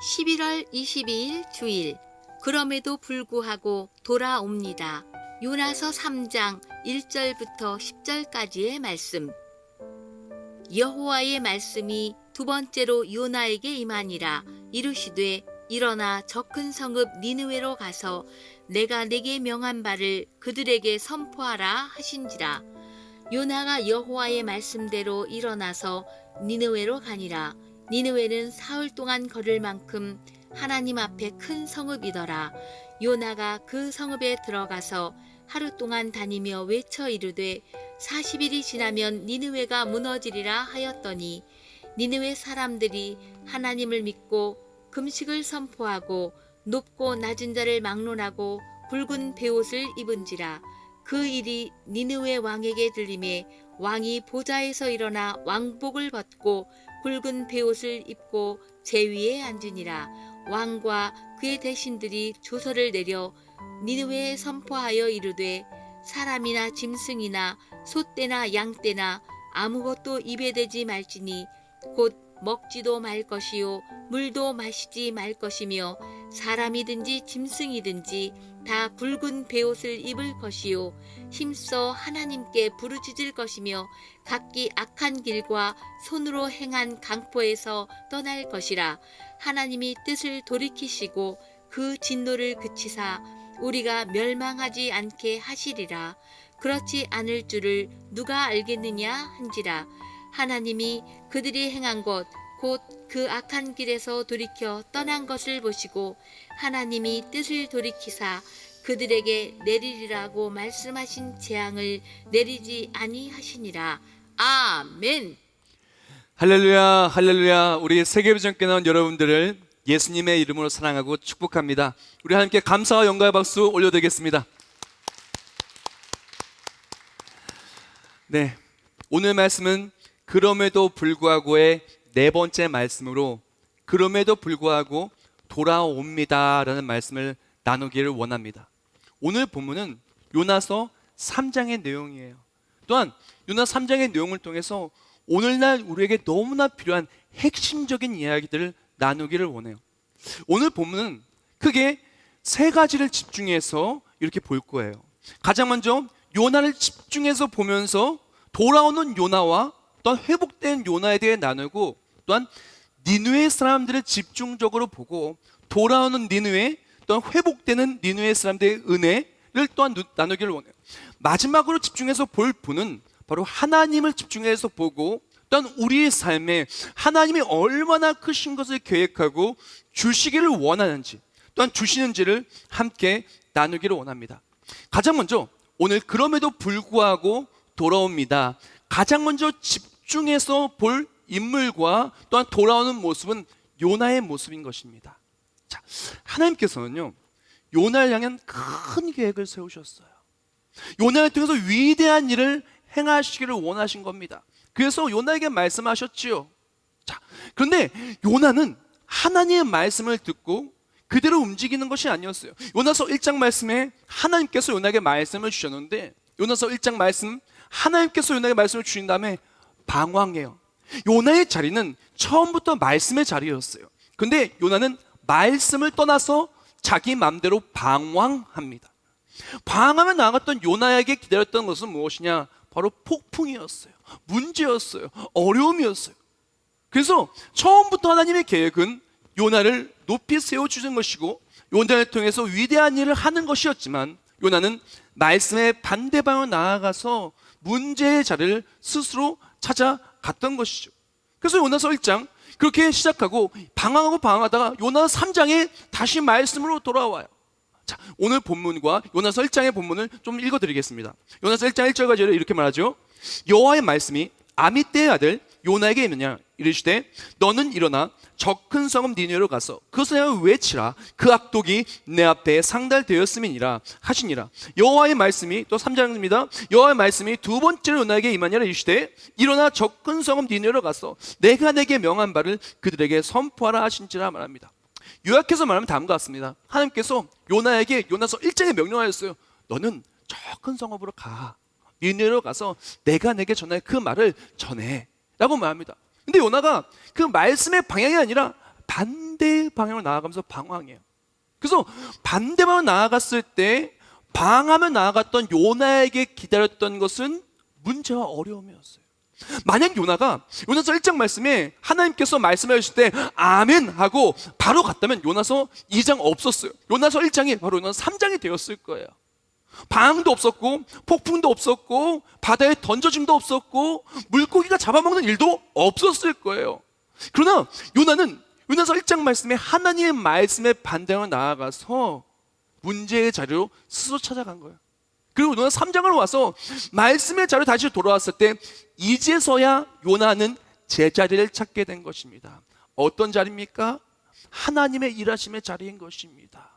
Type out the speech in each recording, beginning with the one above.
11월 22일 주일. 그럼에도 불구하고 돌아옵니다. 요나서 3장 1절부터 10절까지의 말씀. 여호와의 말씀이 두 번째로 요나에게 임하니라. 이르시되 일어나 저 큰 성읍 니느웨로 가서 내가 내게 명한 바를 그들에게 선포하라 하신지라. 요나가 여호와의 말씀대로 일어나서 니느웨로 가니라. 니느웨는 사흘 동안 걸을 만큼 하나님 앞에 큰 성읍이더라. 요나가 그 성읍에 들어가서 하루 동안 다니며 외쳐 이르되 40일이 지나면 니느웨가 무너지리라 하였더니 니느웨 사람들이 하나님을 믿고 금식을 선포하고 높고 낮은 자를 막론하고 굵은 베옷을 입은지라. 그 일이 니느웨 왕에게 들림에 왕이 보좌에서 일어나 왕복을 벗고 굵은 베옷을 입고 제위에 앉으니라. 왕과 그의 대신들이 조서를 내려 니느웨에 선포하여 이르되 사람이나 짐승이나 소떼나 양떼나 아무것도 입에 대지 말지니 곧 먹지도 말 것이요 물도 마시지 말 것이며 사람이든지 짐승이든지 다 굵은 베옷을 입을 것이요 힘써 하나님께 부르짖을 것이며 각기 악한 길과 손으로 행한 강포에서 떠날 것이라. 하나님이 뜻을 돌이키시고 그 진노를 그치사 우리가 멸망하지 않게 하시리라. 그렇지 않을 줄을 누가 알겠느냐 한지라. 하나님이 그들이 행한 것 곧 그 악한 길에서 돌이켜 떠난 것을 보시고 하나님이 뜻을 돌이키사 그들에게 내리리라고 말씀하신 재앙을 내리지 아니하시니라. 아멘. 할렐루야, 할렐루야. 우리 세계비전교회 나온 여러분들을 예수님의 이름으로 사랑하고 축복합니다. 우리 함께 감사와 영광의 박수 올려드리겠습니다. 네, 오늘 말씀은 그럼에도 불구하고의 네 번째 말씀으로 그럼에도 불구하고 돌아옵니다 라는 말씀을 나누기를 원합니다. 오늘 본문은 요나서 3장의 내용이에요. 또한 요나서 3장의 내용을 통해서 오늘날 우리에게 너무나 필요한 핵심적인 이야기들을 나누기를 원해요. 오늘 본문은 크게 세 가지를 집중해서 이렇게 볼 거예요. 가장 먼저 요나를 집중해서 보면서 돌아오는 요나와 또한 회복된 요나에 대해 나누고, 또한 니느웨 사람들을 집중적으로 보고 돌아오는 니느웨 또한 회복되는 니느웨 사람들의 은혜를 또한 나누기를 원해요. 마지막으로 집중해서 볼 분은 바로 하나님을 집중해서 보고 또한 우리의 삶에 하나님이 얼마나 크신 것을 계획하고 주시기를 원하는지 또한 주시는지를 함께 나누기를 원합니다. 가장 먼저 오늘 그럼에도 불구하고 돌아옵니다. 가장 먼저 집중해서 볼 인물과 또한 돌아오는 모습은 요나의 모습인 것입니다. 자, 하나님께서는요 요나를 향한 큰 계획을 세우셨어요. 요나를 통해서 위대한 일을 행하시기를 원하신 겁니다. 그래서 요나에게 말씀하셨지요. 자, 그런데 요나는 하나님의 말씀을 듣고 그대로 움직이는 것이 아니었어요. 요나서 1장 말씀에 하나님께서 요나에게 말씀을 주셨는데, 요나서 1장 말씀 하나님께서 요나에게 말씀을 주신 다음에 방황해요. 요나의 자리는 처음부터 말씀의 자리였어요. 근데 요나는 말씀을 떠나서 자기 마음대로 방황합니다. 방황하며 나아갔던 요나에게 기다렸던 것은 무엇이냐? 바로 폭풍이었어요. 문제였어요. 어려움이었어요. 그래서 처음부터 하나님의 계획은 요나를 높이 세워주는 것이고 요나를 통해서 위대한 일을 하는 것이었지만, 요나는 말씀의 반대 방향으로 나아가서 문제의 자리를 스스로 찾아갔던 것이죠. 그래서 요나서 1장 그렇게 시작하고 방황하다가 요나서 3장에 다시 말씀으로 돌아와요. 자, 오늘 본문과 요나서 1장의 본문을 좀 읽어드리겠습니다. 요나서 1장 1절까지 이렇게 말하죠. 여호와의 말씀이 아미떼의 아들 요나에게 있느냐 이르시되 너는 일어나 저 큰 성읍 니느웨로 가서 그것을 향하여 외치라. 그 악독이 내 앞에 상달되었음이니라 하시니라. 여호와의 말씀이 또 3장입니다. 여호와의 말씀이 두 번째로 요나에게 임하니라 이르시되 일어나 저 큰 성읍 니느웨로 가서 내가 내게 명한 바를 그들에게 선포하라 하신지라 말합니다. 요약해서 말하면 다음과 같습니다. 하나님께서 요나에게 요나서 1장에 명령하였어요. 너는 저 큰 성읍으로 가. 니느웨로 가서 내가 내게 전할 그 말을 전해 라고 말합니다. 근데 요나가 그 말씀의 방향이 아니라 반대 반대 방향으로 나아가면서 방황해요. 그래서 반대 방향으로 나아갔을 때 방황하며 나아갔던 요나에게 기다렸던 것은 문제와 어려움이었어요. 만약 요나서 1장 말씀에 하나님께서 말씀해 주실 때 아멘 하고 바로 갔다면 요나서 2장 없었어요. 요나서 1장이 바로 요나서 3장이 되었을 거예요. 방황도 없었고 폭풍도 없었고 바다에 던져짐도 없었고 물고기가 잡아먹는 일도 없었을 거예요. 그러나 요나서 1장 말씀에 하나님의 말씀에 반대로 나아가서 문제의 자리로 스스로 찾아간 거예요. 그리고 요나 3장으로 와서 말씀의 자리로 다시 돌아왔을 때 이제서야 요나는 제자리를 찾게 된 것입니다. 어떤 자리입니까? 하나님의 일하심의 자리인 것입니다.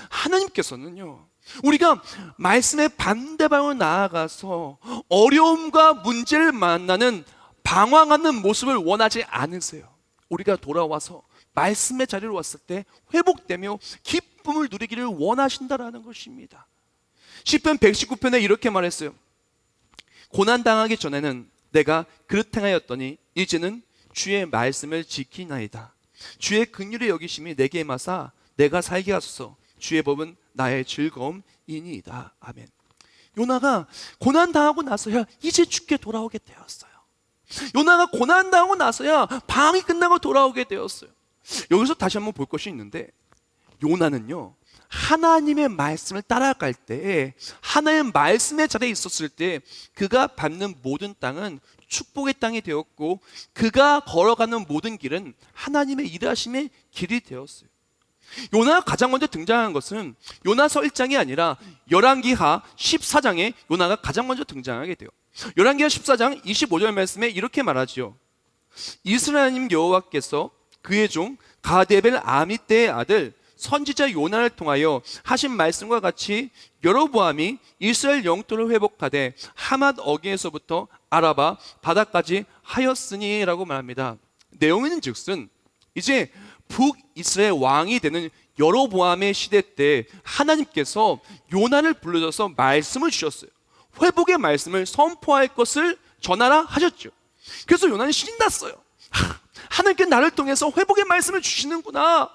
하나님께서는요, 우리가 말씀의 반대방으로 나아가서 어려움과 문제를 만나는 방황하는 모습을 원하지 않으세요. 우리가 돌아와서 말씀의 자리로 왔을 때 회복되며 기쁨을 누리기를 원하신다라는 것입니다. 시편 119편에 이렇게 말했어요. 고난당하기 전에는 내가 그릇 행하였더니 이제는 주의 말씀을 지키나이다. 주의 긍휼의 여기심이 내게 임하사 내가 살게 하소서. 주의 법은 나의 즐거움이니이다. 아멘. 요나가 고난당하고 나서야 이제 주께 돌아오게 되었어요. 요나가 고난당하고 나서야 방황이 끝나고 돌아오게 되었어요. 여기서 다시 한번 볼 것이 있는데, 요나는요, 하나님의 말씀을 따라갈 때, 하나님의 말씀의 자리에 있었을 때 그가 밟는 모든 땅은 축복의 땅이 되었고 그가 걸어가는 모든 길은 하나님의 일하심의 길이 되었어요. 요나가 가장 먼저 등장한 것은 요나서 1장이 아니라 열왕기하 14장에 요나가 가장 먼저 등장하게 돼요. 열왕기하 14장 25절 말씀에 이렇게 말하지요. 이스라엘 하나님 여호와께서 그의 종 가데벨 아미떼의 아들 선지자 요나를 통하여 하신 말씀과 같이 여로보암이 이스라엘 영토를 회복하되 하맛 어귀에서부터 아라바 바다까지 하였으니라고 말합니다. 내용은 즉슨 이제 북이스라엘 왕이 되는 여로보암의 시대 때 하나님께서 요나를 불러줘서 말씀을 주셨어요. 회복의 말씀을 선포할 것을 전하라 하셨죠. 그래서 요나는 신이 났어요. 하나님께 나를 통해서 회복의 말씀을 주시는구나.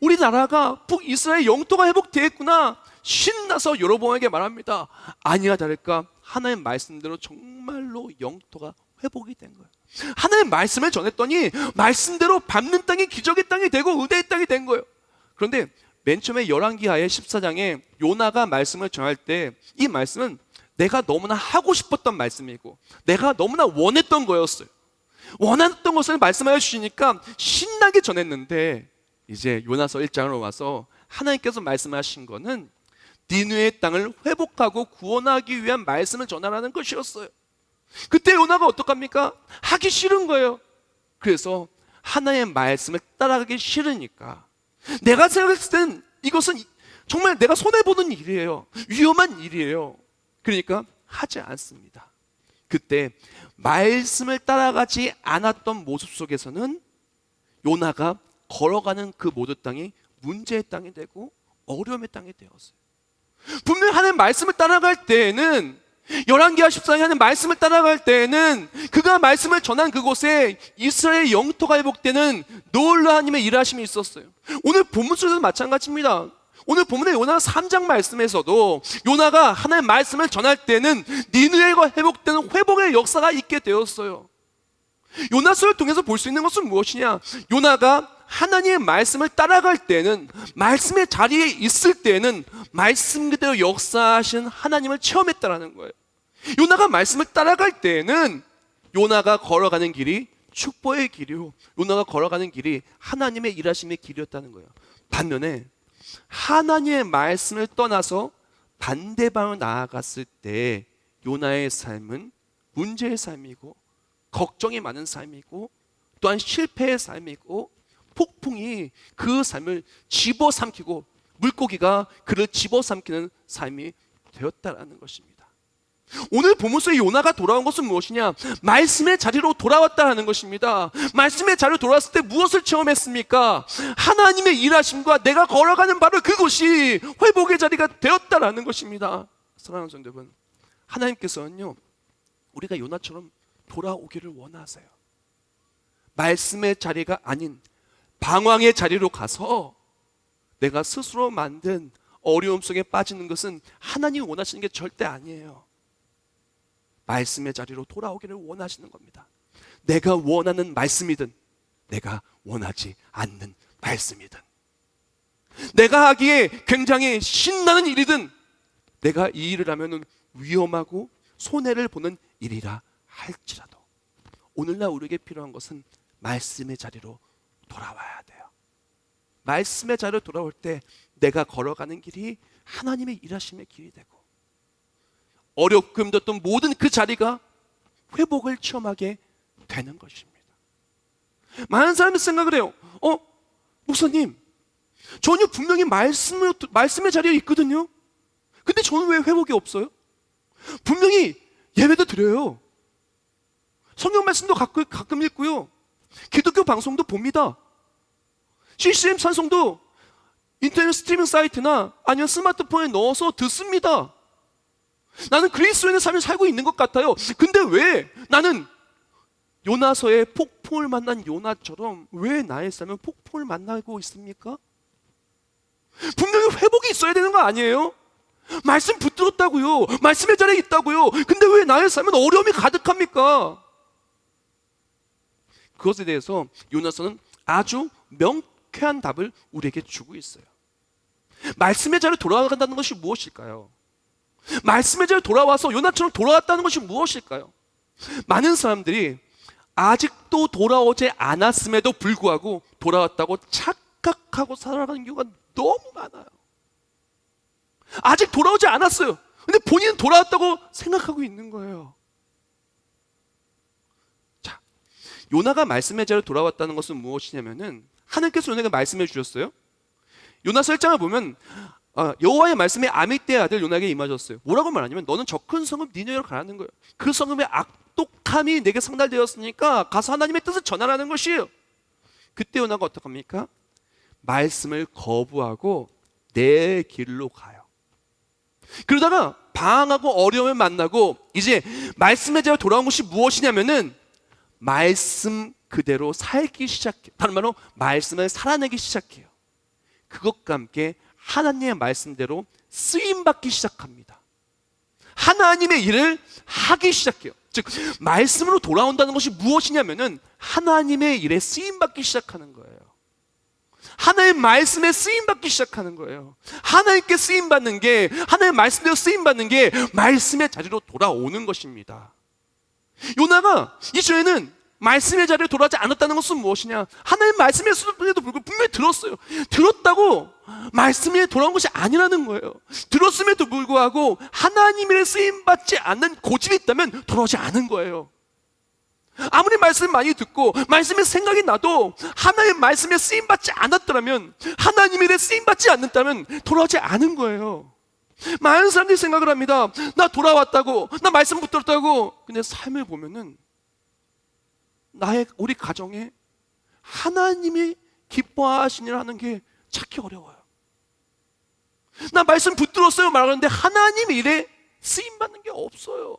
우리나라가 북이스라엘 영토가 회복되었구나. 신나서 여로보암에게 말합니다. 아니야 다를까 하나님의 말씀대로 정말로 영토가 회복이 된 거예요. 하나님의 말씀을 전했더니 말씀대로 밟는 땅이 기적의 땅이 되고 의대의 땅이 된 거예요. 그런데 맨 처음에 열왕기하의 14장에 요나가 말씀을 전할 때 이 말씀은 내가 너무나 하고 싶었던 말씀이고 내가 너무나 원했던 거였어요. 원했던 것을 말씀하여 주시니까 신나게 전했는데, 이제 요나서 1장으로 와서 하나님께서 말씀하신 거는 니느웨의 땅을 회복하고 구원하기 위한 말씀을 전하라는 것이었어요. 그때 요나가 어떡합니까? 하기 싫은 거예요. 그래서 하나님의 말씀을 따라가기 싫으니까, 내가 생각했을 땐 이것은 정말 내가 손해보는 일이에요. 위험한 일이에요. 그러니까 하지 않습니다. 그때 말씀을 따라가지 않았던 모습 속에서는 요나가 걸어가는 그 모든 땅이 문제의 땅이 되고 어려움의 땅이 되었어요. 분명히 하나님의 말씀을 따라갈 때에는, 열왕기하 14장에 하나님의 말씀을 따라갈 때에는 그가 말씀을 전한 그곳에 이스라엘 영토가 회복되는 놀라운 하나님의 일하심이 있었어요. 오늘 본문 속에서도 마찬가지입니다. 오늘 본문의 요나 3장 말씀에서도 요나가 하나님의 말씀을 전할 때는 니느웨가 회복되는 회복의 역사가 있게 되었어요. 요나서를 통해서 볼 수 있는 것은 무엇이냐? 요나가 하나님의 말씀을 따라갈 때는, 말씀의 자리에 있을 때는 말씀 그대로 역사하신 하나님을 체험했다라는 거예요. 요나가 말씀을 따라갈 때는 요나가 걸어가는 길이 축복의 길이요, 요나가 걸어가는 길이 하나님의 일하심의 길이었다는 거예요. 반면에 하나님의 말씀을 떠나서 반대방으로 나아갔을 때 요나의 삶은 문제의 삶이고 걱정이 많은 삶이고 또한 실패의 삶이고 폭풍이 그 삶을 집어삼키고 물고기가 그를 집어삼키는 삶이 되었다라는 것입니다. 오늘 본문 속에 요나가 돌아온 것은 무엇이냐? 말씀의 자리로 돌아왔다는 것입니다. 말씀의 자리로 돌아왔을 때 무엇을 체험했습니까? 하나님의 일하심과 내가 걸어가는 바로 그곳이 회복의 자리가 되었다라는 것입니다. 사랑하는 성도 여러분, 하나님께서는요, 우리가 요나처럼 돌아오기를 원하세요. 말씀의 자리가 아닌 방황의 자리로 가서 내가 스스로 만든 어려움 속에 빠지는 것은 하나님이 원하시는 게 절대 아니에요. 말씀의 자리로 돌아오기를 원하시는 겁니다. 내가 원하는 말씀이든 내가 원하지 않는 말씀이든, 내가 하기에 굉장히 신나는 일이든 내가 이 일을 하면 위험하고 손해를 보는 일이라 할지라도 오늘날 우리에게 필요한 것은 말씀의 자리로 돌아와야 돼요. 말씀의 자리로 돌아올 때 내가 걸어가는 길이 하나님의 일하심의 길이 되고, 어렵고 힘들었던 모든 그 자리가 회복을 체험하게 되는 것입니다. 많은 사람이 생각을 해요. 목사님, 저는 분명히 말씀의 자리에 있거든요. 근데 저는 왜 회복이 없어요? 분명히 예배도 드려요. 성경 말씀도 가끔 읽고요. 기독교 방송도 봅니다. CCM 찬송도 인터넷 스트리밍 사이트나 아니면 스마트폰에 넣어서 듣습니다. 나는 그리스도인의 삶을 살고 있는 것 같아요. 근데 왜 나는 요나서의 폭풍을 만난 요나처럼 왜 나의 삶은 폭풍을 만나고 있습니까? 분명히 회복이 있어야 되는 거 아니에요? 말씀 붙들었다고요. 말씀의 자리에 있다고요. 근데 왜 나의 삶은 어려움이 가득합니까? 그것에 대해서 요나서는 아주 명쾌한 답을 우리에게 주고 있어요. 말씀의 자리로 돌아간다는 것이 무엇일까요? 말씀의 자리로 돌아와서 요나처럼 돌아왔다는 것이 무엇일까요? 많은 사람들이 아직도 돌아오지 않았음에도 불구하고 돌아왔다고 착각하고 살아가는 경우가 너무 많아요. 아직 돌아오지 않았어요. 근데 본인은 돌아왔다고 생각하고 있는 거예요. 자, 요나가 말씀의 자리로 돌아왔다는 것은 무엇이냐면은, 하나님께서 요나에게 말씀해 주셨어요. 요나서 1장을 보면 여호와의 말씀이 아미떼의 아들 요나에게 임하셨어요. 뭐라고 말하냐면, 너는 저 큰 성읍 니느웨로 가라는 거예요. 그 성읍의 악독함이 내게 상달되었으니까 가서 하나님의 뜻을 전하라는 것이에요. 그때 요나가 어떡합니까? 말씀을 거부하고 내 길로 가요. 그러다가 방황하고 어려움을 만나고 이제 말씀의 자리로 돌아온 것이 무엇이냐면은 말씀 그대로 살기 시작해요. 다른 말로 말씀을 살아내기 시작해요. 그것과 함께 하나님의 말씀대로 쓰임받기 시작합니다. 하나님의 일을 하기 시작해요. 즉 말씀으로 돌아온다는 것이 무엇이냐면은 하나님의 일에 쓰임받기 시작하는 거예요. 하나님의 말씀에 쓰임받기 시작하는 거예요. 하나님께 쓰임받는 게, 하나님의 말씀대로 쓰임받는 게 말씀의 자리로 돌아오는 것입니다. 요나가 이전에는 말씀의 자리로 돌아오지 않았다는 것은 무엇이냐? 하나님의 말씀에도 불구하고 분명히 들었어요. 들었다고 말씀에 돌아온 것이 아니라는 거예요. 들었음에도 불구하고 하나님의 쓰임받지 않는 고집이 있다면 돌아오지 않은 거예요. 아무리 말씀 많이 듣고 말씀의 생각이 나도 하나님의 말씀에 쓰임받지 않았더라면, 하나님의 일에 쓰임받지 않는다면 돌아오지 않은 거예요. 많은 사람들이 생각을 합니다. 나 돌아왔다고, 나 말씀 붙들었다고. 근데 삶을 보면은 우리 가정에 하나님이 기뻐하시는 일을 하는 게 찾기 어려워요. 나 말씀 붙들었어요 말하는데 하나님의 일에 쓰임받는 게 없어요.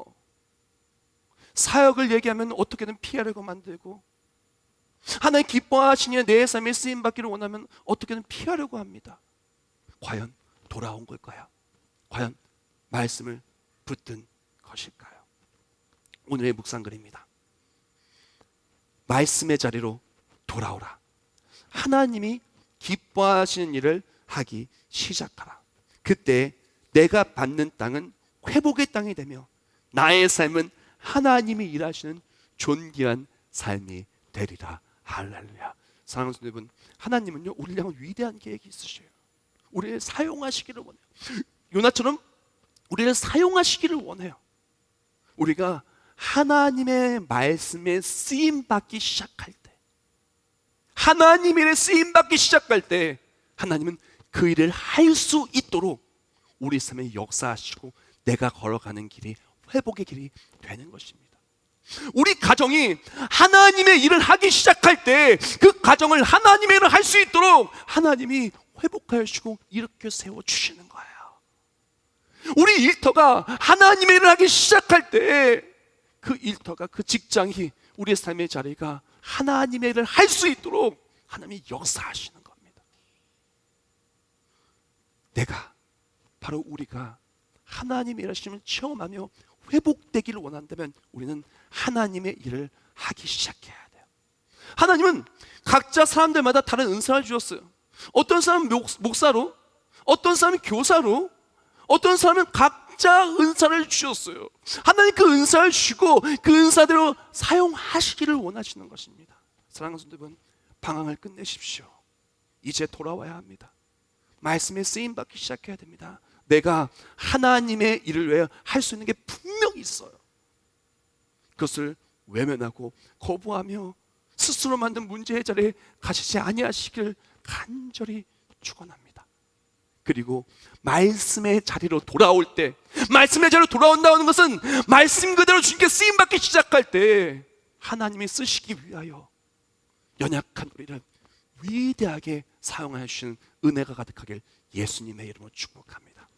사역을 얘기하면 어떻게든 피하려고 만들고, 하나님 기뻐하시니 내 삶에 쓰임받기를 원하면 어떻게든 피하려고 합니다. 과연 돌아온 걸까요? 과연 말씀을 붙든 것일까요? 오늘의 묵상글입니다. 말씀의 자리로 돌아오라. 하나님이 기뻐하시는 일을 하기 시작하라. 그때 내가 받는 땅은 회복의 땅이 되며 나의 삶은 하나님이 일하시는 존귀한 삶이 되리라. 할렐루야. 사랑하는 성도 여러분, 하나님은요 우리를 향한 위대한 계획이 있으셔요. 우리를 사용하시기를 원해요. 요나처럼 우리를 사용하시기를 원해요. 우리가 하나님의 말씀에 쓰임받기 시작할 때, 하나님의 일에 쓰임받기 시작할 때 하나님은 그 일을 할 수 있도록 우리 삶에 역사하시고 내가 걸어가는 길이 회복의 길이 되는 것입니다. 우리 가정이 하나님의 일을 하기 시작할 때 그 가정을 하나님의 일을 할 수 있도록 하나님이 회복하여 주시고 일으켜 세워주시는 거예요. 우리 일터가 하나님의 일을 하기 시작할 때 그 일터가, 그 직장이, 우리의 삶의 자리가 하나님의 일을 할 수 있도록 하나님이 역사하시는 겁니다. 바로 우리가 하나님의 일하심을 체험하며 회복되기를 원한다면 우리는 하나님의 일을 하기 시작해야 돼요. 하나님은 각자 사람들마다 다른 은사를 주셨어요. 어떤 사람은 목사로, 어떤 사람은 교사로, 어떤 사람은 각자 은사를 주셨어요. 하나님 그 은사를 주고 그 은사대로 사용하시기를 원하시는 것입니다. 사랑하는 성도 여러분, 방황을 끝내십시오. 이제 돌아와야 합니다. 말씀에 쓰임받기 시작해야 됩니다. 내가 하나님의 일을 위해 할 수 있는 게 분명히 있어요. 그것을 외면하고 거부하며 스스로 만든 문제 해결에 가시지 아니하시길 간절히 축원합니다. 그리고 말씀의 자리로 돌아올 때, 말씀의 자리로 돌아온다는 것은 말씀 그대로 주님께 쓰임받기 시작할 때 하나님이 쓰시기 위하여 연약한 우리를 위대하게 사용하여 주시는 은혜가 가득하길 예수님의 이름으로 축복합니다.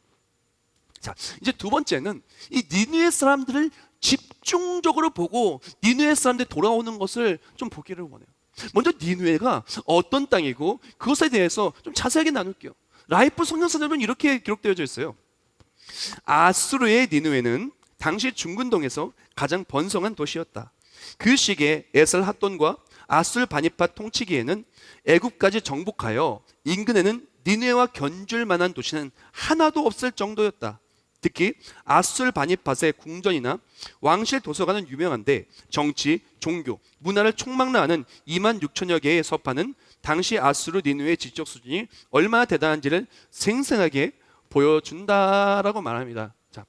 자, 이제 두 번째는 이 니느웨 사람들을 집중적으로 보고 니느웨 사람들이 돌아오는 것을 좀 보기를 원해요. 먼저 니느웨가 어떤 땅이고 그것에 대해서 좀 자세하게 나눌게요. 라이프 성경서에는 이렇게 기록되어져 있어요. 아수르의 니느웨는 당시 중근동에서 가장 번성한 도시였다. 그 시기에 에살핫돈과 아술 바니파 통치기에는 애굽까지 정복하여 인근에는 니느웨와 견줄 만한 도시는 하나도 없을 정도였다. 특히 아술 바니팟의 궁전이나 왕실 도서관은 유명한데 정치, 종교, 문화를 총망라하는 2만 6천여 개의 서판은 당시 아수르 니느웨의 지적 수준이 얼마나 대단한지를 생생하게 보여준다라고 말합니다. 자,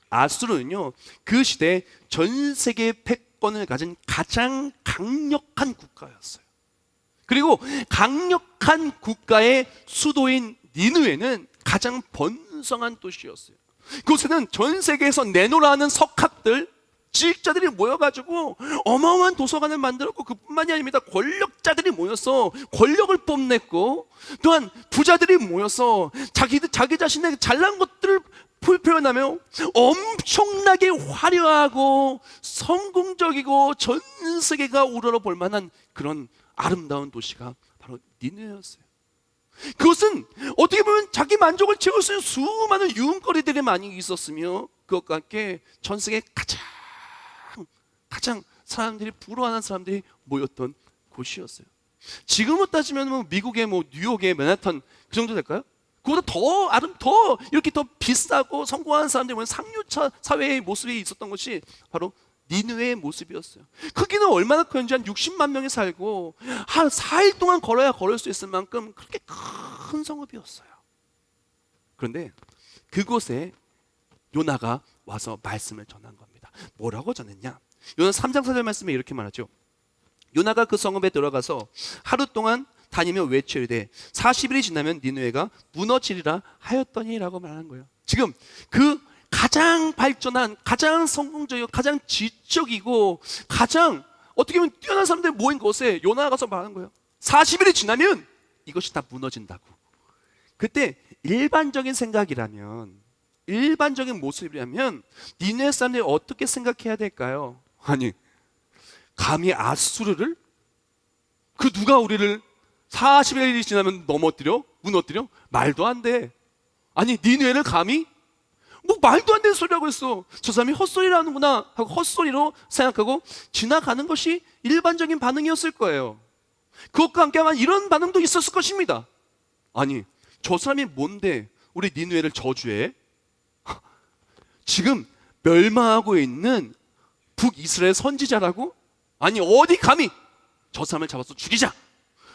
아수르는요, 그 시대에 전 세계 패권을 가진 가장 강력한 국가였어요. 그리고 강력한 국가의 수도인 니느웨는 가장 번성한 도시였어요. 그곳에는 전 세계에서 내노라는 석학들, 지식자들이 모여가지고 어마어마한 도서관을 만들었고, 그뿐만이 아닙니다. 권력자들이 모여서 권력을 뽐냈고, 또한 부자들이 모여서 자기 자신의 잘난 것들을 표현하며 엄청나게 화려하고 성공적이고 전 세계가 우러러 볼 만한 그런 아름다운 도시가 바로 니느웨였어요. 그것은 어떻게 보면 자기 만족을 채울 수 있는 수많은 유흥거리들이 많이 있었으며, 그것과 함께 전 세계 가장 사람들이 부러워하는 사람들이 모였던 곳이었어요. 지금으로 따지면 미국의 뉴욕의 맨하탄 그 정도 될까요? 그보다 더 이렇게 더 비싸고 성공한 사람들이 모인 상류차 사회의 모습이 있었던 것이 바로 니느웨의 모습이었어요. 크기는 얼마나 큰지 한 60만 명이 살고 한 4일 동안 걸어야 걸을 수 있을 만큼 그렇게 큰 성읍이었어요. 그런데 그곳에 요나가 와서 말씀을 전한 겁니다. 뭐라고 전했냐? 요나 3장 4절 말씀에 이렇게 말하죠. 요나가 그 성읍에 들어가서 하루 동안 다니며 외치되 40일이 지나면 니느웨가 무너지리라 하였더니라고 말하는 거예요. 지금 그 가장 발전한, 가장 성공적이고 가장 지적이고 가장 어떻게 보면 뛰어난 사람들이 모인 곳에 요나가 가서 말하는 거예요. 40일이 지나면 이것이 다 무너진다고. 그때 일반적인 생각이라면, 일반적인 모습이라면 니느웨 사람들이 어떻게 생각해야 될까요? 아니, 감히 아수르를? 그 누가 우리를 40일이 지나면 무너뜨려? 말도 안 돼. 아니, 니느웨를 감히? 말도 안 되는 소리라고 했어. 저 사람이 헛소리라는구나 하고 헛소리로 생각하고 지나가는 것이 일반적인 반응이었을 거예요. 그것과 함께 아마 이런 반응도 있었을 것입니다. 아니, 저 사람이 뭔데 우리 니느웨를 저주해? 지금 멸망하고 있는 북이스라엘 선지자라고? 아니, 어디 감히 저 사람을 잡아서 죽이자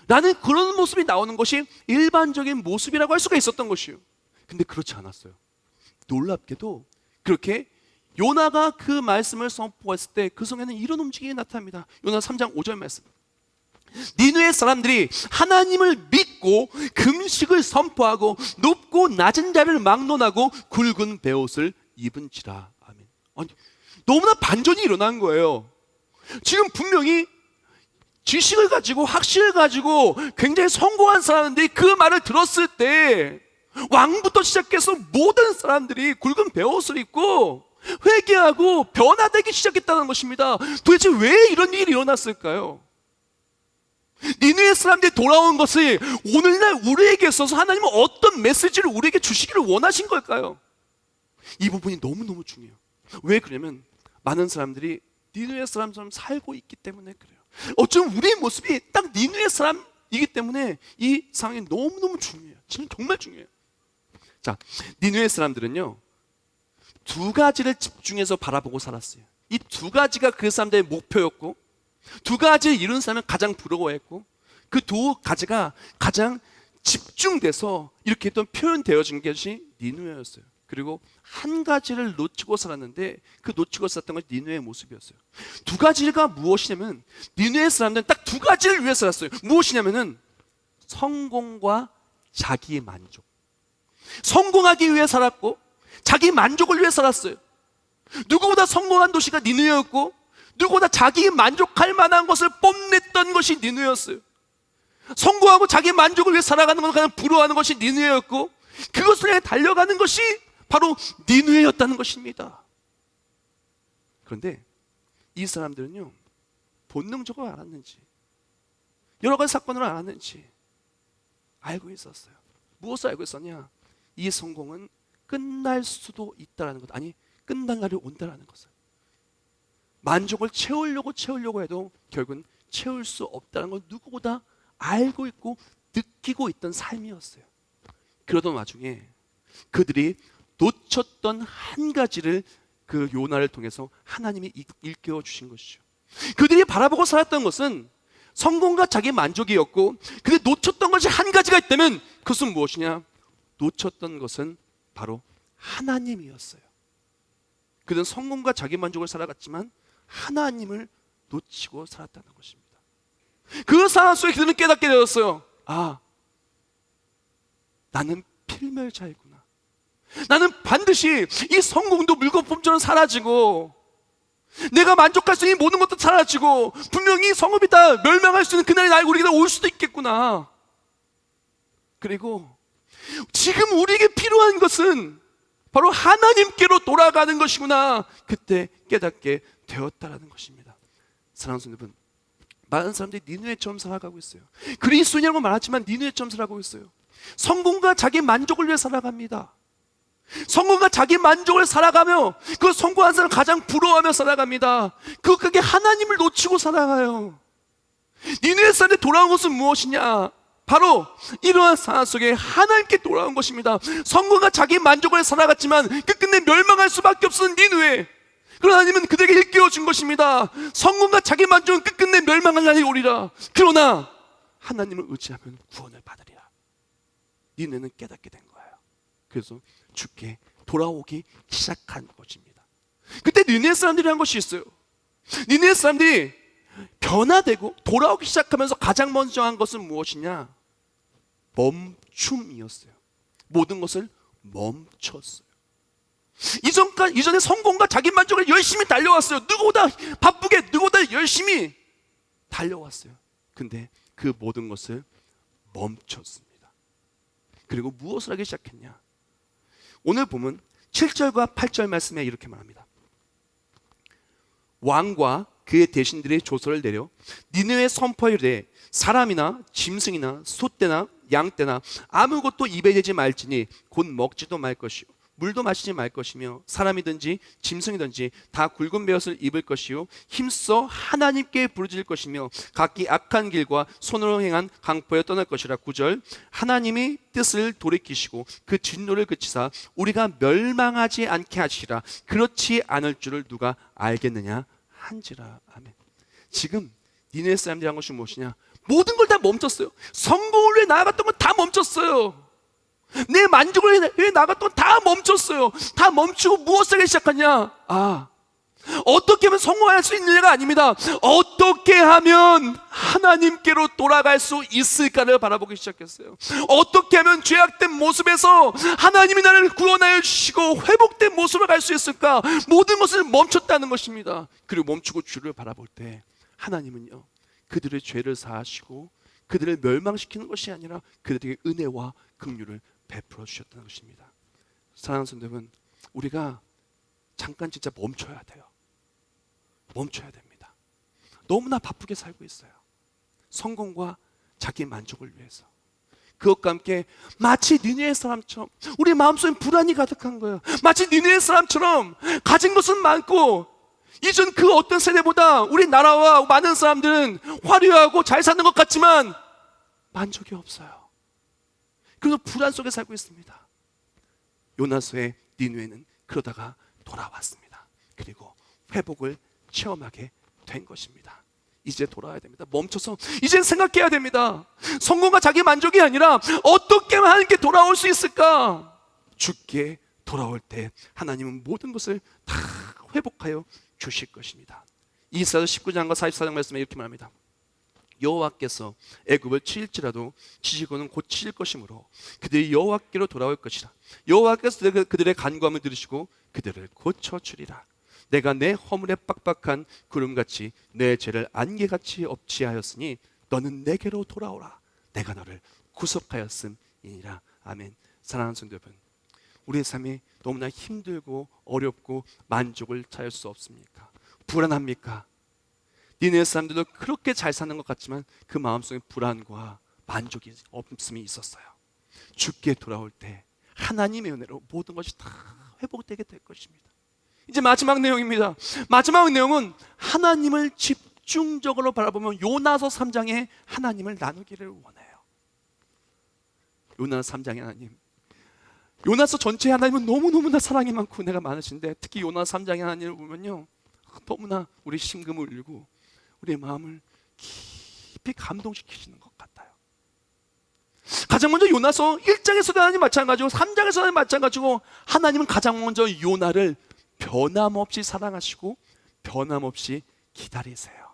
라는 그런 모습이 나오는 것이 일반적인 모습이라고 할 수가 있었던 것이에요. 근데 그렇지 않았어요. 놀랍게도 그렇게 요나가 그 말씀을 선포했을 때 그 성에는 이런 움직임이 나타납니다. 요나 3장 5절 말씀. 니느웨 사람들이 하나님을 믿고 금식을 선포하고 높고 낮은 자를 막론하고 굵은 베옷을 입은지라. 아멘. 아니, 너무나 반전이 일어난 거예요. 지금 분명히 지식을 가지고 학식을 가지고 굉장히 성공한 사람들이 그 말을 들었을 때 왕부터 시작해서 모든 사람들이 굵은 베옷을 입고 회개하고 변화되기 시작했다는 것입니다. 도대체 왜 이런 일이 일어났을까요? 니느웨 사람들이 돌아온 것이 오늘날 우리에게 있어서 하나님은 어떤 메시지를 우리에게 주시기를 원하신 걸까요? 이 부분이 너무너무 중요해요. 왜 그러냐면 많은 사람들이 니느웨 사람처럼 살고 있기 때문에 그래요. 어쩌면 우리의 모습이 딱 니느웨 사람이기 때문에 이 상황이 너무너무 중요해요. 정말 중요해요. 자, 니느웨 사람들은요, 두 가지를 집중해서 바라보고 살았어요. 이 두 가지가 그 사람들의 목표였고, 두 가지를 이룬 사람은 가장 부러워했고, 그 두 가지가 가장 집중돼서 이렇게 또 표현되어진 것이 니느웨였어요. 그리고 한 가지를 놓치고 살았는데 그 놓치고 살았던 것이 니느웨의 모습이었어요. 두 가지가 무엇이냐면 니느웨 사람들은 딱 두 가지를 위해 살았어요. 무엇이냐면은 성공과 자기 만족. 성공하기 위해 살았고 자기 만족을 위해 살았어요. 누구보다 성공한 도시가 니느웨였고 누구보다 자기 만족할 만한 것을 뽐냈던 것이 니느웨였어요. 성공하고 자기 만족을 위해 살아가는 것을 가장 부러워하는 것이 니느웨였고 그것을 향해 달려가는 것이 바로 니느웨였다는 것입니다. 그런데 이 사람들은요, 본능적으로 알았는지 여러 가지 사건을 알았는지 알고 있었어요. 무엇을 알고 있었냐? 이 성공은 끝날 수도 있다는 것, 아니 끝날 날이 온다는 것을. 만족을 채우려고 해도 결국은 채울 수 없다는 걸 누구보다 알고 있고 느끼고 있던 삶이었어요. 그러던 와중에 그들이 놓쳤던 한 가지를 그 요나를 통해서 하나님이 일깨워 주신 것이죠. 그들이 바라보고 살았던 것은 성공과 자기 만족이었고, 근데 놓쳤던 것이 한 가지가 있다면 그것은 무엇이냐? 놓쳤던 것은 바로 하나님이었어요. 그들은 성공과 자기 만족을 살아갔지만 하나님을 놓치고 살았다는 것입니다. 그 상황 속에 그들은 깨닫게 되었어요. 아, 나는 필멸자이구나. 나는 반드시 이 성공도 물거품처럼 사라지고 내가 만족할 수 있는 모든 것도 사라지고 분명히 성읍이 다 멸망할 수 있는 그날이 나에게 우리에게 올 수도 있겠구나. 그리고 지금 우리에게 필요한 것은 바로 하나님께로 돌아가는 것이구나. 그때 깨닫게 되었다라는 것입니다. 사랑하는 여러분, 많은 사람들이 니느웨처럼 살아가고 있어요. 그리스도인이라고 말하지만 니느웨처럼 살아가고 있어요. 성공과 자기 만족을 위해 살아갑니다. 성공과 자기 만족을 살아가며 그 성공한 사람을 가장 부러워하며 살아갑니다. 그게 하나님을 놓치고 살아가요. 니느웨 사람들이 돌아온 것은 무엇이냐? 바로 이러한 상황 속에 하나님께 돌아온 것입니다. 성공과 자기 만족을 살아갔지만 끝끝내 멸망할 수밖에 없는 니느웨. 그러나 하나님은 그들에게 일깨워 준 것입니다. 성공과 자기 만족은 끝끝내 멸망할 날이 오리라. 그러나 하나님을 의지하면 구원을 받으리라. 니느웨는 깨닫게 된 거예요. 그래서 주께 돌아오기 시작한 것입니다. 그때 니느웨 사람들이 한 것이 있어요. 니느웨 사람들이 변화되고 돌아오기 시작하면서 가장 먼저 한 것은 무엇이냐? 멈춤이었어요. 모든 것을 멈췄어요. 이전에 성공과 자기 만족을 열심히 달려왔어요. 누구보다 바쁘게, 누구보다 열심히 달려왔어요. 근데 그 모든 것을 멈췄습니다. 그리고 무엇을 하기 시작했냐? 오늘 보면 7절과 8절 말씀에 이렇게 말합니다. 왕과 그의 대신들의 조서를 내려 니느웨에 선포하되 사람이나 짐승이나 소떼나 양떼나 아무것도 입에 대지 말지니 곧 먹지도 말 것이요 물도 마시지 말 것이며 사람이든지 짐승이든지 다 굵은 베옷을 입을 것이요 힘써 하나님께 부르짖을 것이며 각기 악한 길과 손으로 행한 강포에 떠날 것이라. 9절 하나님이 뜻을 돌이키시고 그 진노를 그치사 우리가 멸망하지 않게 하시라. 그렇지 않을 줄을 누가 알겠느냐 한지라. 아멘. 지금 니느웨 사람들이 한 것이 무엇이냐? 모든 걸 다 멈췄어요. 성공을 위해 나아갔던 건 다 멈췄어요. 내 만족을 위해 나아갔던 건 다 멈췄어요. 다 멈추고 무엇을 하기 시작하냐? 어떻게 하면 성공할 수 있느냐가 아닙니다. 어떻게 하면 하나님께로 돌아갈 수 있을까를 바라보기 시작했어요. 어떻게 하면 죄악된 모습에서 하나님이 나를 구원하여 주시고 회복된 모습으로 갈 수 있을까? 모든 것을 멈췄다는 것입니다. 그리고 멈추고 주를 바라볼 때 하나님은요, 그들의 죄를 사하시고 그들을 멸망시키는 것이 아니라 그들에게 은혜와 긍휼을 베풀어 주셨다는 것입니다. 사랑하는 성도 여러분, 우리가 잠깐 진짜 멈춰야 돼요. 멈춰야 됩니다. 너무나 바쁘게 살고 있어요. 성공과 자기 만족을 위해서. 그것과 함께 마치 니느웨 사람처럼 우리 마음속에 불안이 가득한 거예요. 마치 니느웨 사람처럼 가진 것은 많고 이전 그 어떤 세대보다 우리 나라와 많은 사람들은 화려하고 잘 사는 것 같지만 만족이 없어요. 그래서 불안 속에 살고 있습니다. 요나서의 니느웨는 그러다가 돌아왔습니다. 그리고 회복을 체험하게 된 것입니다. 이제 돌아야 됩니다. 멈춰서 이제 생각해야 됩니다. 성공과 자기 만족이 아니라 어떻게 하나님께 돌아올 수 있을까? 주께 돌아올 때 하나님은 모든 것을 다 회복하여 주실 것입니다. 이사야 19장과 44장 말씀에 이렇게 말합니다. 여호와께서 애굽을 치일지라도 치시고는 곧 치실 것이므로 그들이 여호와께로 돌아올 것이라. 여호와께서 그들의 간구함을 들으시고 그들을 고쳐주리라. 내가 내 허물에 빡빡한 구름같이 내 죄를 안개같이 없지하였으니 너는 내게로 돌아오라. 내가 너를 구속하였음이니라. 아멘. 사랑하는 성도 여러분, 우리의 삶이 너무나 힘들고 어렵고 만족을 찾을 수 없습니까? 불안합니까? 니네 사람들도 그렇게 잘 사는 것 같지만 그 마음속에 불안과 만족이 없음이 있었어요. 주께 돌아올 때 하나님의 은혜로 모든 것이 다 회복되게 될 것입니다. 이제 마지막 내용입니다. 마지막 내용은 하나님을 집중적으로 바라보면 요나서 3장에 하나님을 나누기를 원해요. 요나서 3장의 하나님, 요나서 전체의 하나님은 너무너무나 사랑이 많고 은혜가 많으신데 특히 요나서 3장의 하나님을 보면요, 너무나 우리 심금을 울고 우리의 마음을 깊이 감동시키시는 것 같아요. 가장 먼저 요나서 1장에서도 하나님 마찬가지고 3장에서도 하나님 마찬가지고 하나님은 가장 먼저 요나를 변함없이 사랑하시고 변함없이 기다리세요.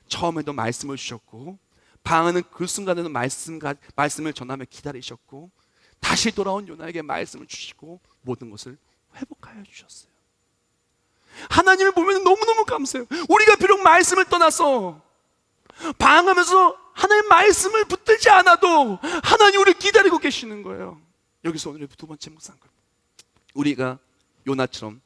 처음에도 말씀을 주셨고 방언은 그 순간에도 말씀을 전하며 기다리셨고 다시 돌아온 요나에게 말씀을 주시고 모든 것을 회복하여 주셨어요. 하나님을 보면 너무너무 감사해요. 우리가 비록 말씀을 떠나서 방황하면서 하나님의 말씀을 붙들지 않아도 하나님 우리를 기다리고 계시는 거예요. 여기서 오늘의 두 번째 묵상, 우리가 요나처럼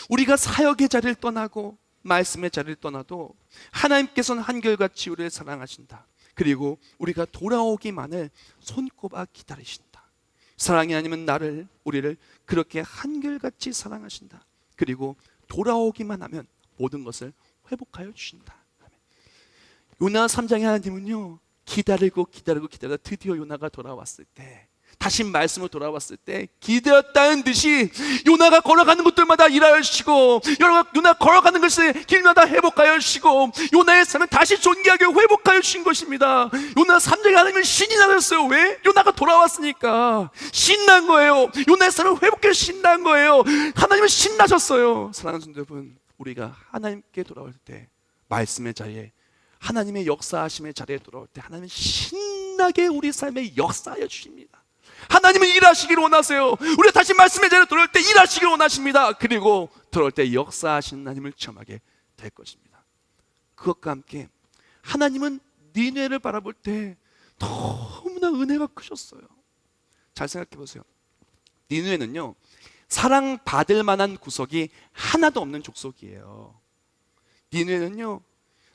우리가 사역의 자리를 떠나고 말씀의 자리를 떠나도 하나님께서는 한결같이 우리를 사랑하신다. 그리고 우리가 돌아오기만을 손꼽아 기다리신다. 사랑의 하나님은 우리를 그렇게 한결같이 사랑하신다. 그리고 돌아오기만 하면 모든 것을 회복하여 주신다. 요나 3장의 하나님은요, 기다리고 드디어 요나가 돌아왔을 때, 다시 말씀으로 돌아왔을 때 기다렸다는 듯이 요나가 걸어가는 곳들마다 일하여 주시고 요나 걸어가는 것을 길마다 회복하여 주시고 요나의 삶을 다시 존귀하게 회복하여 주신 것입니다. 요나 3장의 하나님은 신이 나셨어요. 왜? 요나가 돌아왔으니까 신난 거예요. 요나의 삶을 회복해 신난 거예요. 하나님은 신나셨어요. 사랑하는 성도 여러분, 우리가 하나님께 돌아올 때 말씀의 자리에 하나님의 역사하심의 자리에 돌아올 때 하나님은 신나게 우리 삶에 역사하여 주십니다. 하나님은 일하시기를 원하세요. 우리가 다시 말씀의 자리에 돌아올 때 일하시기를 원하십니다. 그리고 돌아올 때 역사하시는 하나님을 체험하게 될 것입니다. 그것과 함께 하나님은 니느웨를 바라볼 때 너무나 은혜가 크셨어요. 잘 생각해 보세요. 니느웨는요, 사랑받을 만한 구석이 하나도 없는 족속이에요. 니느웨는요,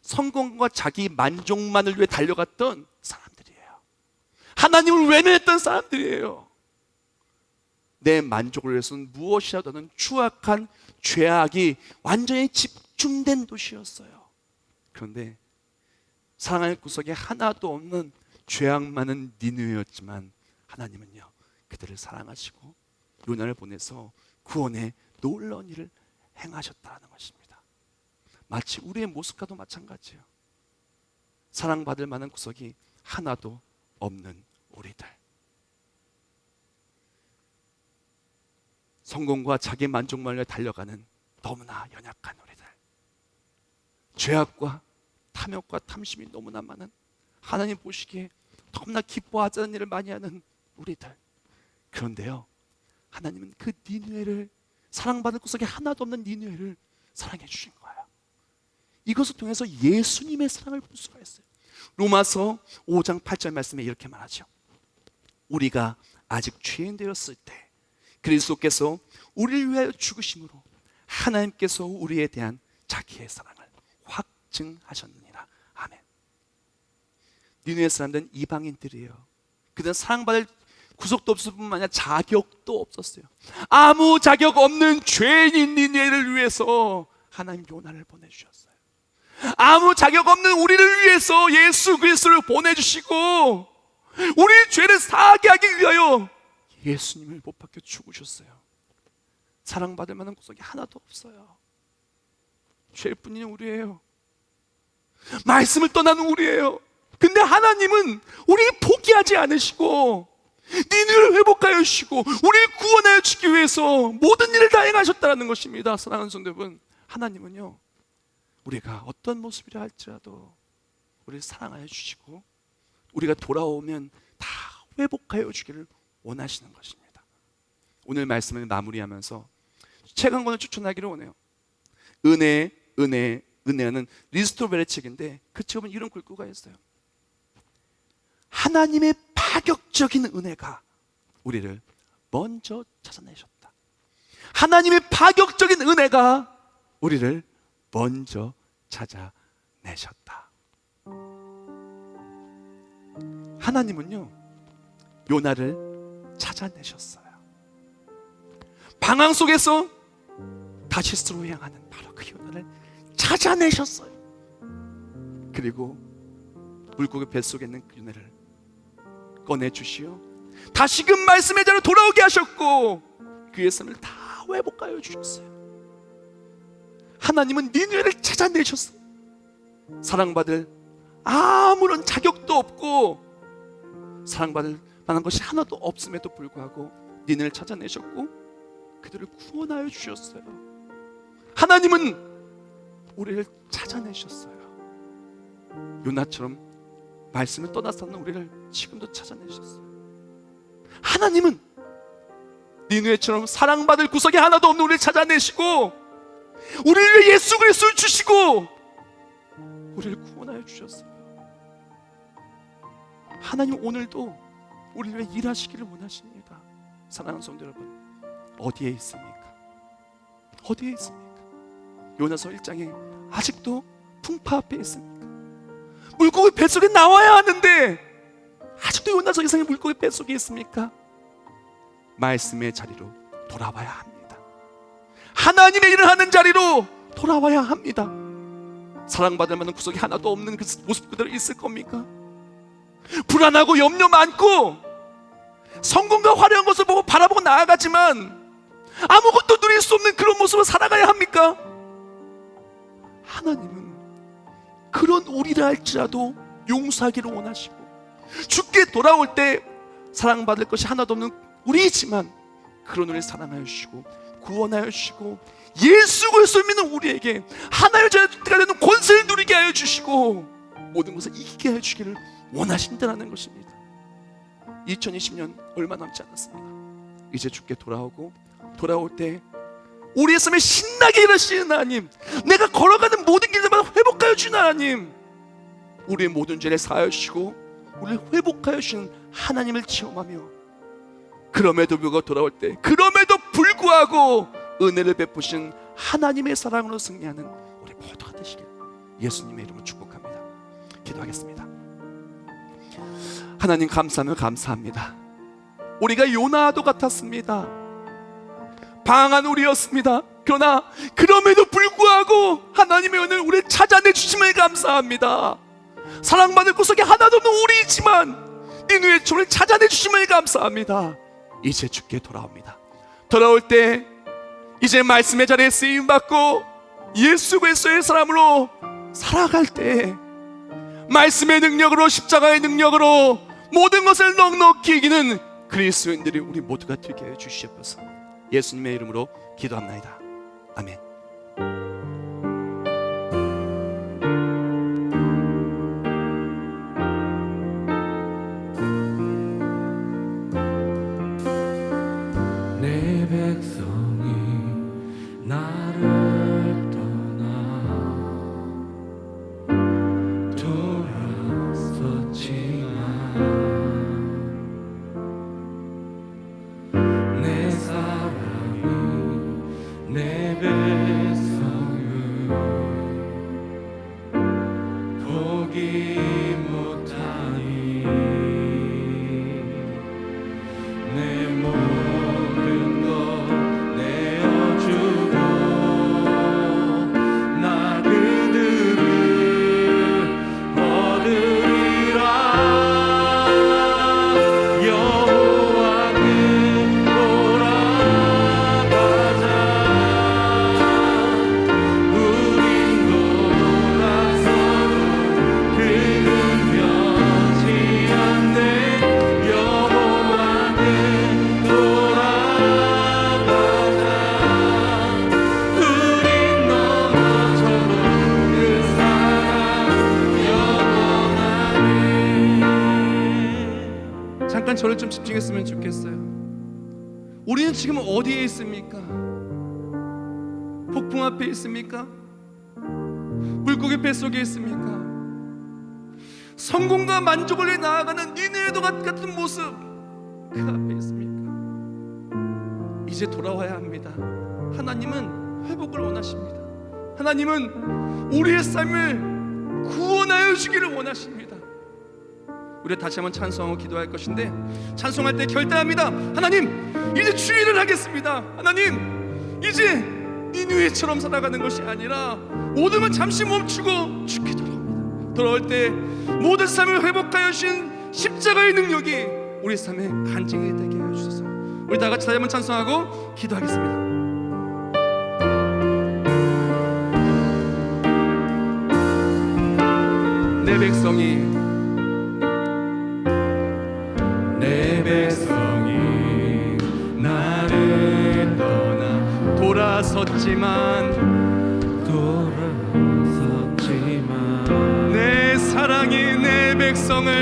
성공과 자기 만족만을 위해 달려갔던 사람들이에요. 하나님을 외면했던 사람들이에요. 내 만족을 위해서는 무엇이라도 하는 추악한 죄악이 완전히 집중된 도시였어요. 그런데 사랑할 구석에 하나도 없는 죄악 많은 니느웨였지만 하나님은요, 그들을 사랑하시고 요나를 보내서 구원의 놀라운 일을 행하셨다는 것입니다. 마치 우리의 모습과도 마찬가지예요. 사랑받을 만한 구석이 하나도 없는 우리들, 성공과 자기 만족만을 달려가는 너무나 연약한 우리들, 죄악과 탐욕과 탐심이 너무나 많은, 하나님 보시기에 너무나 기뻐하지 않는 일을 많이 하는 우리들. 그런데요, 하나님은 그 니느웨를, 사랑받을 구석에 하나도 없는 니느웨를 사랑해 주신 거예요. 이것을 통해서 예수님의 사랑을 볼 수가 있어요. 로마서 5장 8절 말씀에 이렇게 말하죠. 우리가 아직 죄인 되었을 때 그리스도께서 우리를 위하여 죽으심으로 하나님께서 우리에 대한 자기의 사랑을 확증하셨느니라. 아멘. 니느웨 사람들은 이방인들이에요. 그들은 사랑받을 구속도 없을 뿐만 아니라 자격도 없었어요. 아무 자격 없는 죄인인 니느웨를 위해서 하나님 요나를 보내주셨어요. 아무 자격 없는 우리를 위해서 예수 그리스도를 보내주시고 우리의 죄를 사하게 하기 위하여 예수님을 못 박혀 죽으셨어요. 사랑받을 만한 구속이 하나도 없어요. 죄뿐인 우리예요. 말씀을 떠나는 우리예요. 근데 하나님은 우리를 포기하지 않으시고 니느웨를 회복하여 주시고 우리를 구원하여 주기 위해서 모든 일을 다 행하셨다는 것입니다. 사랑하는 성도 여러분, 하나님은요 우리가 어떤 모습이라 할지라도 우리를 사랑하여 주시고 우리가 돌아오면 다 회복하여 주기를 원하시는 것입니다. 오늘 말씀을 마무리하면서 책 한 권을 추천하기를 원해요. 은혜하는 리스토벨의 책인데 그 책에 보면 이런 글귀가 있어요. 하나님의 파격적인 은혜가 우리를 먼저 찾아내셨다. 하나님의 파격적인 은혜가 우리를 먼저 찾아내셨다. 하나님은요 요나를 찾아내셨어요. 방황 속에서 다시스로 향하는 바로 그 요나를 찾아내셨어요. 그리고 물고기 뱃속에 있는 그 요나를 꺼내주시어 다시금 말씀의 자로 돌아오게 하셨고 그의 삶을 다 회복하여 주셨어요. 하나님은 니느웨를 찾아내셨어요. 사랑받을 아무런 자격도 없고 사랑받을 만한 것이 하나도 없음에도 불구하고 니느웨를 찾아내셨고 그들을 구원하여 주셨어요. 하나님은 우리를 찾아내셨어요. 요나처럼 말씀을 떠나서는 우리를 지금도 찾아내셨어요. 하나님은 니느웨처럼 사랑받을 구석이 하나도 없는 우리를 찾아내시고 우리를 위해 예수 그리스도를 주시고 우리를 구원하여 주셨어요. 하나님 오늘도 우리를 위해 일하시기를 원하십니다. 사랑하는 성도 여러분, 어디에 있습니까? 어디에 있습니까? 요나서 1장에 아직도 풍파 앞에 있습니까? 물고기 뱃속에 나와야 하는데 아직도 요나서 이상의 물고기 뱃속에 있습니까? 말씀의 자리로 돌아와야 합니다. 하나님의 일을 하는 자리로 돌아와야 합니다. 사랑받을 만한 구석이 하나도 없는 그 모습 그대로 있을 겁니까? 불안하고 염려 많고 성공과 화려한 것을 보고 바라보고 나아가지만 아무것도 누릴 수 없는 그런 모습을 살아가야 합니까? 하나님은 그런 우리를 할지라도 용서하기를 원하시고 죽게 돌아올 때 사랑받을 것이 하나도 없는 우리이지만 그런 우리를 사랑하여 주시고 구원하여 주시고 예수 그리스도를 믿는 우리에게 하나님의 자녀가 되는 권세를 누리게 하여 주시고 모든 것을 이기게 하여 주기를 원하신다는 것입니다. 2020년 얼마 남지 않았습니다. 이제 주께 돌아올 때 우리의 삶에 신나게 일하시는 하나님, 내가 걸어가는 모든 길들마다 회복하여 주시는 하나님, 우리의 모든 죄를 사하여 주시고 우리를 회복하여 주시는 하나님을 체험하며 그럼에도 불구하고 돌아올 때 그럼에도 불구하고 은혜를 베푸신 하나님의 사랑으로 승리하는 우리 모두가 되시길 예수님의 이름으로 축복합니다. 기도하겠습니다. 하나님 감사합니다. 우리가 요나도 같았습니다. 방황한 우리였습니다. 그러나 그럼에도 불구하고 하나님의 은혜를 우리를 찾아내 주심을 감사합니다. 사랑받을 구석이 하나도 없는 우리이지만 니느웨 초를 찾아내 주심을 감사합니다. 이제 주께 돌아옵니다. 돌아올 때 이제 말씀의 자리에 쓰임받고 예수 그리스도의 사람으로 살아갈 때 말씀의 능력으로 십자가의 능력으로 모든 것을 넉넉히 이기는 그리스도인들이 우리 모두가 되게 해 주시옵소서. 예수님의 이름으로 기도합나이다. 아멘. 내 백성이 나를 떠나 돌아섰지만 내 사랑이 내 백성을 포기 못하여 잠깐 저를 좀 집중했으면 좋겠어요. 우리는 지금 어디에 있습니까? 폭풍 앞에 있습니까? 물고기 뱃속에 있습니까? 성공과 만족을 위해 나아가는 니느웨도 같은 모습 그 앞에 있습니까? 이제 돌아와야 합니다. 하나님은 회복을 원하십니다. 하나님은 우리의 삶을 구원하여 주기를 원하십니다. 우리가 다시 한번 찬송하고 기도할 것인데, 찬송할 때 결단합니다. 하나님, 이제 주의를 하겠습니다. 하나님, 이제 니느웨처럼 살아가는 것이 아니라 모든 건 잠시 멈추고 주께 돌아옵니다. 돌아올 때 모든 삶을 회복하여 주신 십자가의 능력이 우리 삶의 간증이 되게 하여 주소서. 우리 다 같이 다시 한번 찬송하고 기도하겠습니다. 내 백성이 나를 떠나 돌아섰지만 내 사랑이 내 백성을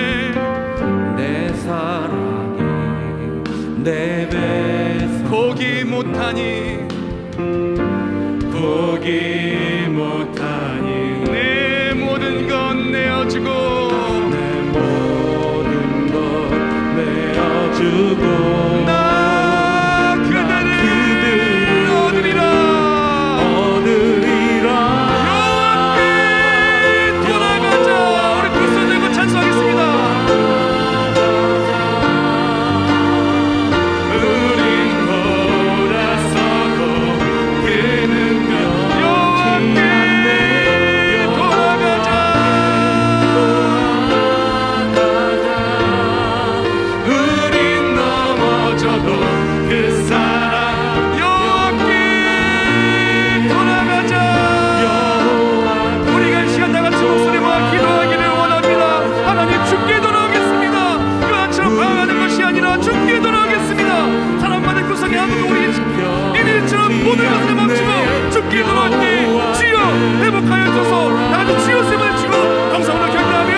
내 사랑이 내 백성 포기 못하니 포기 못하니 내 모든 건 내어주고 내 모든 것 내어주고 나 그대를 얻으리라 여호와께 돌아가자. 우리 두 손 들고 찬송하겠습니다. 우린 돌아서고 그는 여호와께 돌아가자. 우린 넘어져도 그 사랑 여호와께 돌아가자. 우리가 이 시간 다 같이 목소리 모아 기도하기를 원합니다. 하나님, 주께 돌아오겠습니다. 그아처럼 방황하는 것이 아니라 주께 돌아오겠습니다. 사람만의 구성이 아무도 우리 이들처럼 모든 것을 멈추고 주께 돌아올 때 주여 회복하여 주소서. 나도 주여 셈을 주고 동성으로 결단하며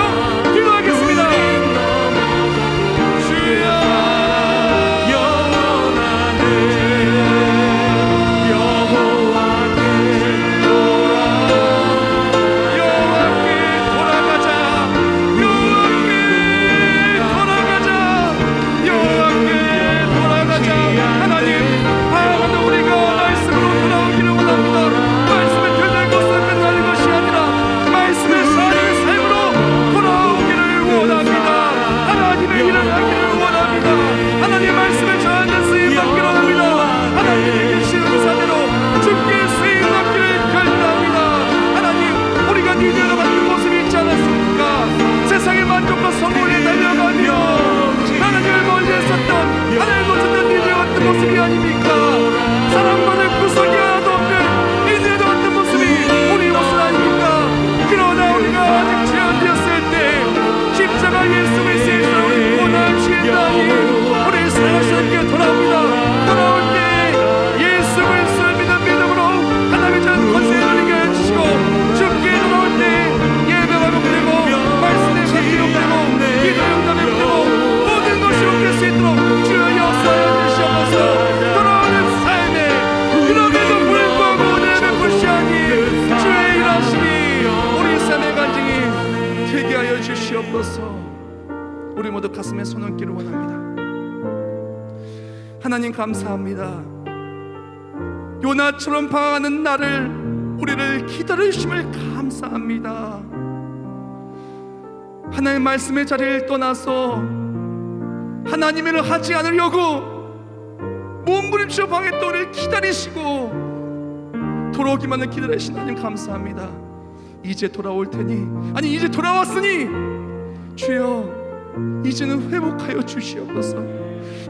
기도하겠습니다. 주여 영원하네 여호와께 여호와께 돌아가자. 여호와께 돌아가자. 여호와께 돌아가자. 하나님, 바라보는 우리가 말씀으로 돌아오기를 원합니다. 말씀을 듣는 것은 끝나는 것이 아니라 말씀을 사는 삶으로 돌아오기를 원합니다. 하나님의 일을 하기를 원합니다. 하나님 말씀을 저한테 쓰임 받기를 원합니다. 하나님의 계신 의사대로 주께 쓰임 받기를 결단합니다. 하나님, 우리가 니느웨와 같은 모습이 있지 않았습니까? 세상의 만족과 성공에 달려가며 하나님을 멀리 했었던, 하나님을 놓쳤던 니느웨 같은 모습이 아닙니까? 사랑받을 구석이 하나도 없는 니느웨 같은 모습이 우리 모습 아닙니까? 그러나 우리가 아직 죄인되었을 때 십자가 예수 그리스도의 사랑을 원하여 주신다니 우리 사랑하시는 게 돌아옵니다. 돌아올 때 예수 그리스도를 믿는 믿음으로 하나님의 자는 권세를 누리게 해주시고, 주께 돌아올 때 예배가 복되고 말씀의 받기 복되고 기도 응답이 복되고 모든 것이 복될 수 있도록 주여 역사하여 주시옵소서. 돌아오는 삶에 그럼에도 불구하고 내 베푸시하니 주의 일하심이 우리 삶의 간증이 되게 하여 주시옵소서. 우리 모두 가슴에 손 얹기를 원합니다. 하나님, 감사합니다. 요나처럼 방황하는 나를, 우리를 기다리심을 감사합니다. 하나님의 말씀의 자리를 떠나서 하나님의 일을 하지 않으려고 몸부림쳐 방했던 우리를 기다리시고 돌아오기만을 기다리신 하나님 감사합니다. 이제 돌아올 테니, 아니 이제 돌아왔으니 주여 이제는 회복하여 주시옵소서.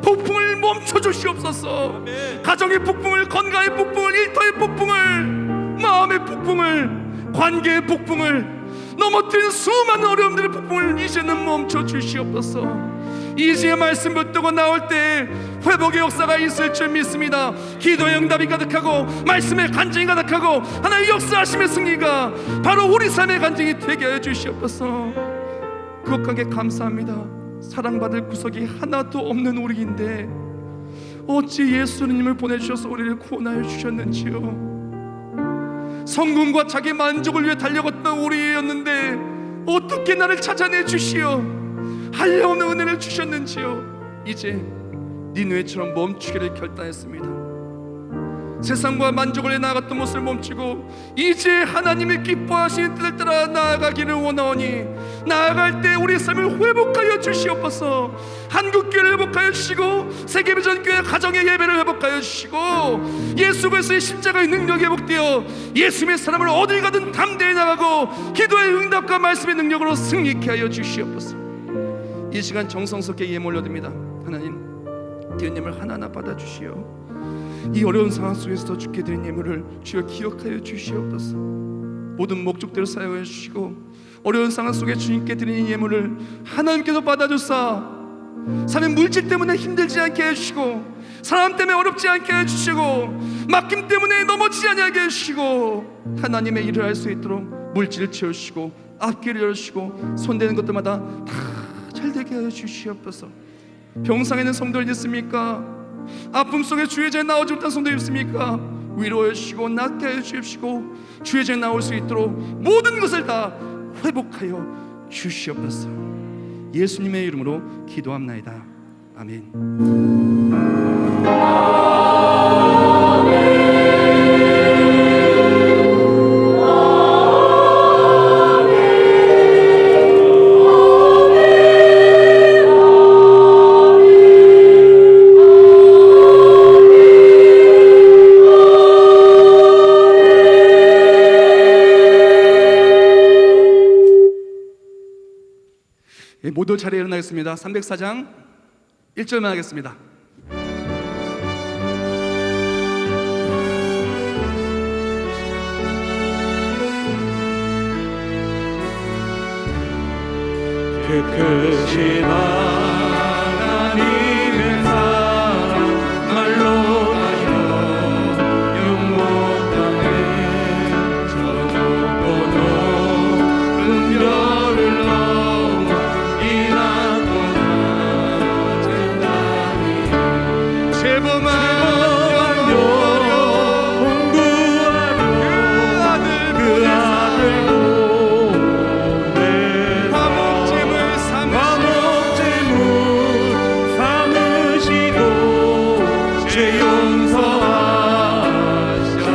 폭풍을 멈춰 주시옵소서. 가정의 폭풍을, 건강의 폭풍을, 일터의 폭풍을, 마음의 폭풍을, 관계의 폭풍을, 넘어뜨린 수많은 어려움들의 폭풍을 이제는 멈춰 주시옵소서. 이제 말씀 붙들고 나올 때 회복의 역사가 있을 줄 믿습니다. 기도의 응답이 가득하고 말씀의 간증이 가득하고 하나님의 역사하심의 승리가 바로 우리 삶의 간증이 되게 하여 주시옵소서. 그것하게 감사합니다. 사랑받을 구석이 하나도 없는 우리인데 어찌 예수님을 보내주셔서 우리를 구원하여 주셨는지요. 성공과 자기 만족을 위해 달려갔던 우리였는데 어떻게 나를 찾아내 주시어 한량없는 은혜를 주셨는지요. 이제 니느웨처럼 멈추기를 결단했습니다. 세상과 만족을 위해 나아갔던 모습을 멈추고 이제 하나님이 기뻐하시는 뜻을 따라 나아가기를 원하오니 나아갈 때 우리 삶을 회복하여 주시옵소서. 한국교회를 회복하여 주시고 세계비전교회 가정의 예배를 회복하여 주시고 예수 그리스도의 십자가의 능력이 회복되어 예수님의 사람을 어딜 가든 담대히 나가고 기도의 응답과 말씀의 능력으로 승리케 하여 주시옵소서. 이 시간 정성스럽게 예물 올려드립니다. 하나님, 드리님을 하나하나 받아주시오. 이 어려운 상황 속에서도 주께 드린 예물을 주여 기억하여 주시옵소서. 모든 목적대로 사용해 주시고 어려운 상황 속에 주님께 드린 예물을 하나님께서 받아주사 삶의 물질 때문에 힘들지 않게 해주시고 사람 때문에 어렵지 않게 해주시고 맡김 때문에 넘어지지 않게 해주시고 하나님의 일을 할 수 있도록 물질을 채우시고 앞길을 열어주시고 손대는 것들마다 다 잘되게 하여 주시옵소서. 병상에 있는 성도들 있습니까? 아픔 속에 주의 자에 나오지 못한 성도 있습니까? 위로해 주시고 낫게 해 주십시고 주의 자에 나올 수 있도록 모든 것을 다 회복하여 주시옵소서. 예수님의 이름으로 기도합나이다. 아멘. 모두 자리에 일어나겠습니다. 304장 1절만 하겠습니다. 그 크신 하나님의 사랑 말로 하여 영원 땅에 저 높고 높은 별을 넘어 이 낮고 낮은 땅이 제범한 여려 공부하려 그 아들 화목제물 삼으시고 죄 용서하셨네.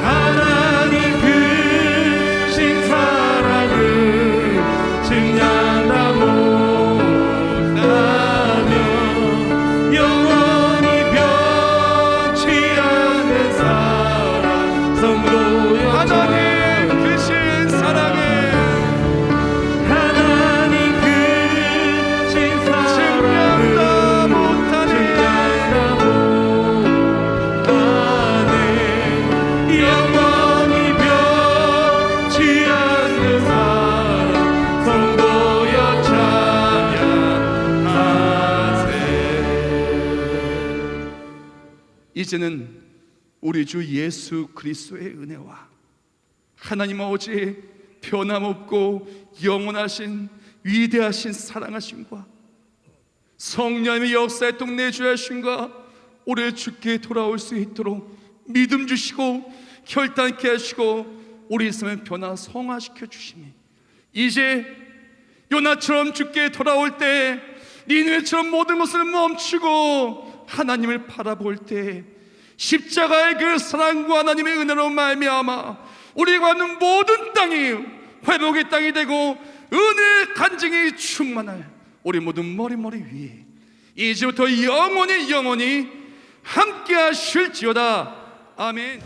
하나님 크신 사랑을 증량다 못하며 영원히 변치 않는 사랑 성도여 하나님 크신 사랑을 하나님 크신 증량다 못하네. 영원히 변치 않는 사랑 성도여 찬양하세. 이제는 우리 주 예수 그리스도의 은혜와 하나님 아버지의 변함없고 영원하신 위대하신 사랑하심과 성령의 역사의 동내주하심과 올해 주께 돌아올 수 있도록 믿음 주시고 결단케 하시고 우리 삶을 변화 성화시켜 주시니 이제 요나처럼 주께 돌아올 때 니느웨처럼 모든 것을 멈추고 하나님을 바라볼 때 십자가의 그 사랑과 하나님의 은혜로 말미암아 우리가 갖는 모든 땅이 회복의 땅이 되고 은혜의 간증이 충만할 우리 모든 머리 위에 이제부터 영원히 함께 하실지어다. 아멘.